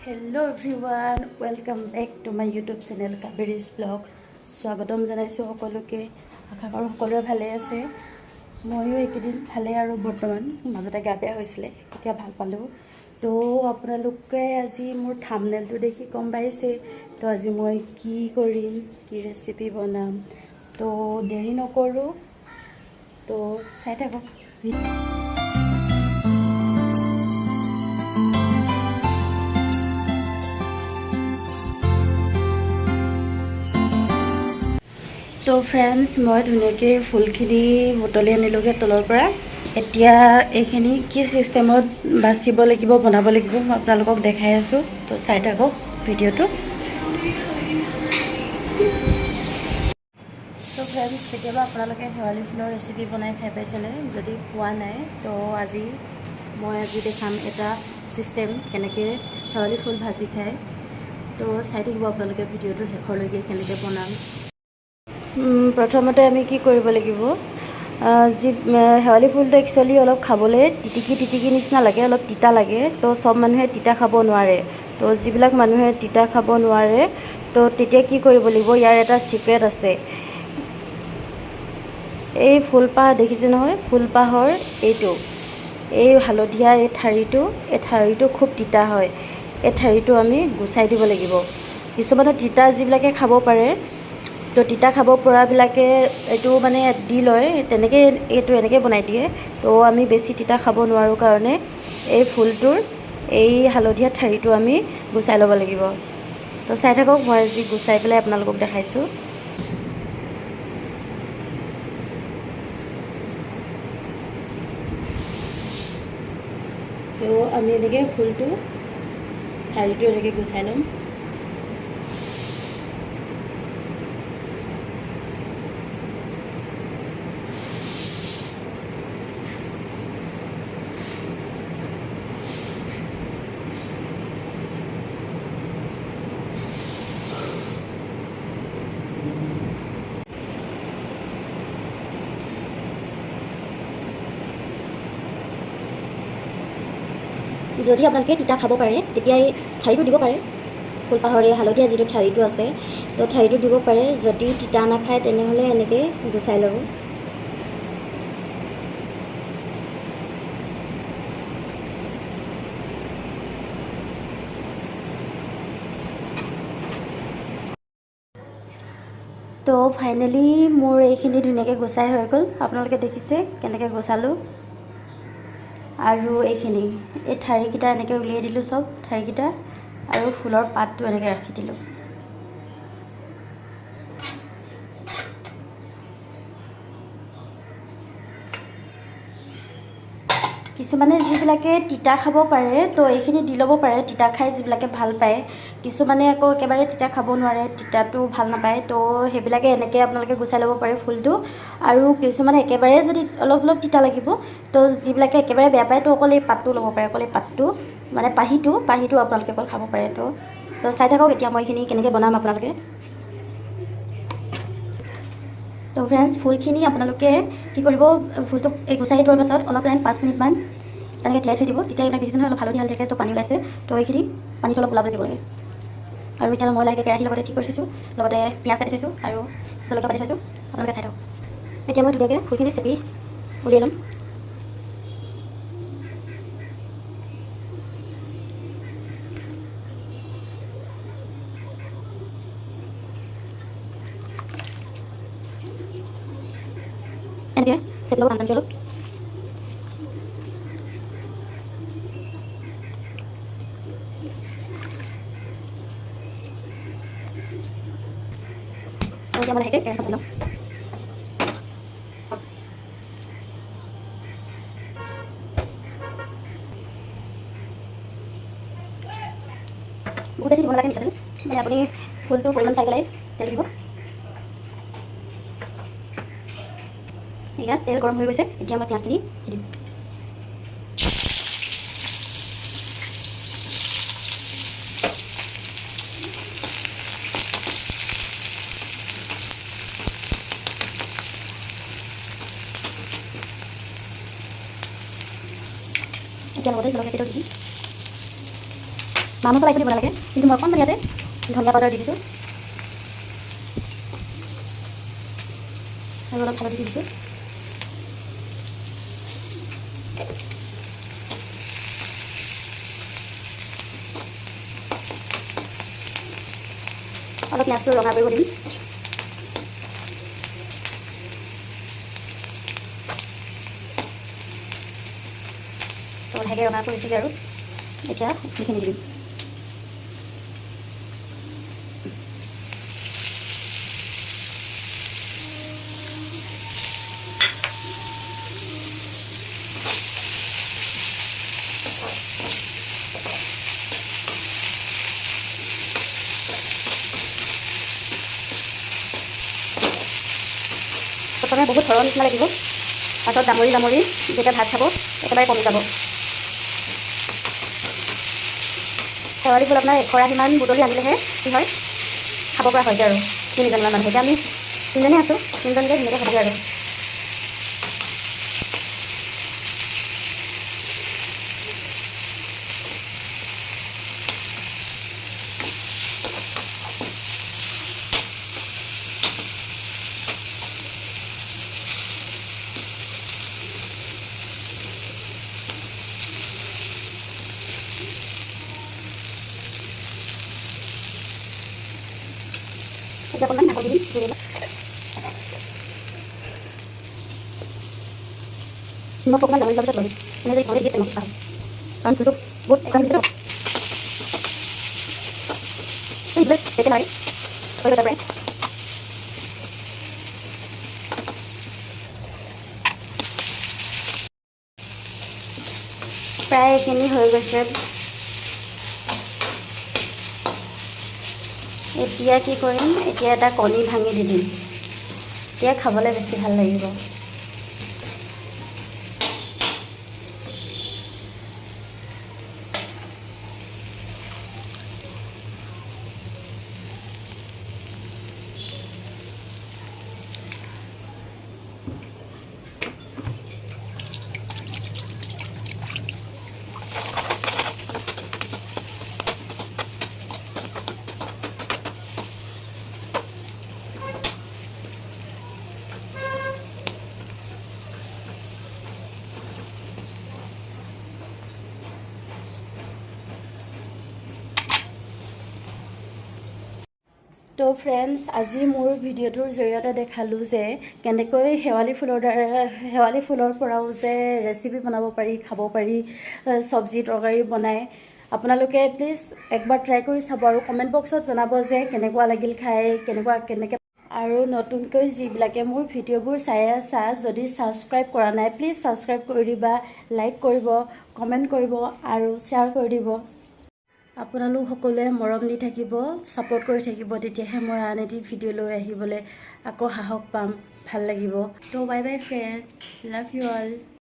Hello everyone, welcome back to my YouTube channel Kaveri's Vlog. স্বাগতম জনাইছো সকলোকে। আশা কৰো সকলোৰে ভালে আছে। মইও একদিন ভালে আৰু বৰ্তমান মাজতে গা বেয়া হৈছিলে, এতিয়া ভাল পালো। তো আপোনালোকে আজি মোৰ থাম্বনেলটো দেখি গম পাইছে। তো আজি মই কি কৰিম, কি ৰেচিপি বনাম, তো দেৰি নকৰো, তো চাই থাকক। তো ফ্ৰেণ্ডছ, মই ধুনীয়াকৈ ফুলখিনি বুটলি আনিলোগৈ তলৰ পৰা। এতিয়া এইখিনি কি চিষ্টেমত বাচিব লাগিব, বনাব লাগিব, মই আপোনালোকক দেখাই আছোঁ। তো চাই থাকক ভিডিঅ'টো। তো ফ্ৰেণ্ডছ, কেতিয়াবা আপোনালোকে শেৱালি ফুলৰ ৰেচিপি বনাই খাই পাইছেনে? যদি পোৱা নাই, তো মই দেখাম এটা চিষ্টেম কেনেকৈ শেৱালি ফুল ভাজি খায়। তো চাই থাকিব আপোনালোকে ভিডিঅ'টো শেষলৈকে, কেনেকৈ বনাম। প্ৰথমতে আমি কি কৰিব লাগিব, শেৱালি ফুলটো একচুৱেলি অলপ খাবলৈ তিতিকি নিচিনা লাগে, অলপ তিতা লাগে। তো চব মানুহে তিতা খাব নোৱাৰে। তো যিবিলাক মানুহে তিতা খাব নোৱাৰে, তো তেতিয়া কি কৰিব লাগিব, ইয়াৰ এটা চিক্ৰেট আছে। এই ফুলপাহ দেখিছে নহয়, ফুলপাহৰ এই হালধীয়া এই ঠাৰিটো খুব তিতা হয়। এই ঠাৰিটো আমি গুচাই দিব লাগিব। কিছুমানে তিতা যিবিলাকে খাব পাৰে, তো তিতা খাব পৰাবিলাকে এইটো মানে দি লয়, এনেকৈ বনাই দিয়ে। তো আমি বেছি তিতা খাব নোৱাৰোঁ কাৰণে এই ফুলটোৰ এই হালধীয়া ঠাৰিটো আমি গুচাই ল'ব লাগিব। তো চাই থাকক, মই আজি গুচাই পেলাই আপোনালোকক দেখাইছোঁ। তো আমি এনেকৈ ঠাৰিটো এনেকৈ গুচাই ল'ম। যদি আপোনালোকে তিতা খাব পাৰে, তেতিয়া এই ঠাৰিটো দিব পাৰে। ফুলপাহৰ এই হালধীয়া যিটো ঠাৰিটো আছে, তো ঠাৰিটো দিব পাৰে। যদি তিতা নাখায়, তেনেহ'লে এনেকৈ গুচাই ল'ব। তো ফাইনেলি মোৰ এইখিনি ধুনীয়াকৈ গুচাই হৈ গ'ল। আপোনালোকে দেখিছে কেনেকৈ গুচালোঁ। আৰু এই ঠাৰিকেইটা এনেকৈ উলিয়াই দিলোঁ, চব ঠাৰিকেইটা, আৰু ফুলৰ পাতটো এনেকৈ ৰাখি দিলোঁ। কিছুমানে যিবিলাকে তিতা খাব পাৰে, তো এইখিনি দি ল'ব পাৰে, তিতা খাই যিবিলাকে ভাল পায়। কিছুমানে আকৌ একেবাৰে তিতা খাব নোৱাৰে, তিতাটো ভাল নাপায়। তো সেইবিলাকে এনেকৈ আপোনালোকে গুচাই ল'ব পাৰে ফুলটো। আৰু কিছুমানে একেবাৰে যদি অলপ তিতা লাগিব, তো যিবিলাকে একেবাৰে বেয়া পায়, তো অকল এই পাতটো ল'ব পাৰে, অকল এই পাতটো, মানে পাহিটো আপোনালোকে অকল খাব পাৰে। তো চাই থাকক এতিয়া মই এইখিনি কেনেকৈ বনাম আপোনালোকে। তো ফ্ৰেণ্ডছ, ফুলখিনি আপোনালোকে কি কৰিব, ফুলটো এই গুচাই থোৱাৰ পাছত অলপ টাইম 5 মিনিটমান তেনেকৈ তিয়াই থৈ দিব। তেতিয়া এইবিলাক দেখিছে নহয়, অলপ হালধীয়া থাকে, তো পানী ওলাইছে। তো এইখিনি পানীটো অলপ ওলাবলৈ দিব লাগে। আৰু এতিয়া মই লাহেকৈ কেৰাহীৰ লগতে ঠিক কৰি থৈছোঁ, লগতে পিঁয়াজ কাটি থৈছোঁ আৰু জলকীয়া কাটি থৈছোঁ। আপোনালোকে চাই থাকক। এতিয়া মই ধুনীয়াকৈ ফুলখিনি চেপি উলিয়াই ল'ম। এনেকৈ চেপি ল'ব টানকৈ অলপ। এতিয়া মই লাহেকৈ কেৰাহীখন চেপি ল'ম। বহুত বেছি দিব নালাগে মিঠাতেল, মানে আপুনি ফুলটো পৰিমাণ চাই পেলাই তেল দিব। ইয়াত তেল গৰম হৈ গৈছে, এতিয়া মই পিঁয়াজখিনি দি দিম। এতিয়া লগতে জলকীয়াকেইটাও দি দিম। মা মছলা একো দিব নালাগে, কিন্তু মই অকণমান ইয়াতে ধনিয়া পাউডাৰ দি দিছোঁ আৰু অলপ হালধি দি দিছোঁ। অলপ পিঁয়াজটো ৰঙা কৰিব দিম। তো লাহেকৈ ৰঙা কৰিছোঁগৈ আৰু এতিয়া এইখিনি দিম। প্ৰথমে বহুত সৰহ নিচিনা লাগিব, পাছত জামৰি যেতিয়া ভাত খাব একেবাৰে কমি যাব। শেৱালি ফুল আপোনাৰ এখৰাহিমান বুটলি আনিলেহে কি হয় খাব পৰা হয়গৈ আৰু 3জনমান মানুহ। এতিয়া আমি 3জনেই আছোঁ, 3জনকৈ ধুনীয়াকৈ খাবগৈ আৰু। এতিয়া অকণমান ঢাকনি দি দিম। নিমখ অকণমান ডাঙৰি যোৱাৰ পিছত লৈ মানে যদি ঘৰতে দিয়ে তেনেকৈ খাওঁ, কাৰণ ফুলটো বহুত এখৰাহি ভিতৰত তেতিয়া নোৱাৰি হৈ যাব পাৰে। প্ৰায় এইখিনি হৈ গৈছে। এতিয়া কি কৰিম, এতিয়া এটা কণী ভাঙি দি দিম, এতিয়া খাবলৈ বেছি ভাল লাগিব। তো ফ্ৰেণ্ডছ, আজি মোৰ ভিডিঅ'টোৰ জৰিয়তে দেখালোঁ যে কেনেকৈ শেৱালি ফুলৰ পৰাও যে ৰেচিপি বনাব পাৰি, খাব পাৰি, চব্জি তৰকাৰী বনাই। আপোনালোকে প্লিজ একবাৰ ট্ৰাই কৰি চাব আৰু কমেণ্ট বক্সত জনাব যে কেনেকুৱা লাগিল খাই, কেনেকৈ। আৰু নতুনকৈ যিবিলাকে মোৰ ভিডিঅ'বোৰ চাই আছা, যদি ছাবস্ক্ৰাইব কৰা নাই প্লিজ ছাবস্ক্ৰাইব কৰি দিবা, লাইক কৰিব, কমেণ্ট কৰিব আৰু শ্বেয়াৰ কৰি দিব। আপোনালোক সকলোৱে মৰম দি থাকিব, ছাপোৰ্ট কৰি থাকিব, তেতিয়াহে মই আন এটি ভিডিঅ' লৈ আহিবলৈ আকৌ সাহস পাম, ভাল লাগিব। তো bye bye friend, love you all.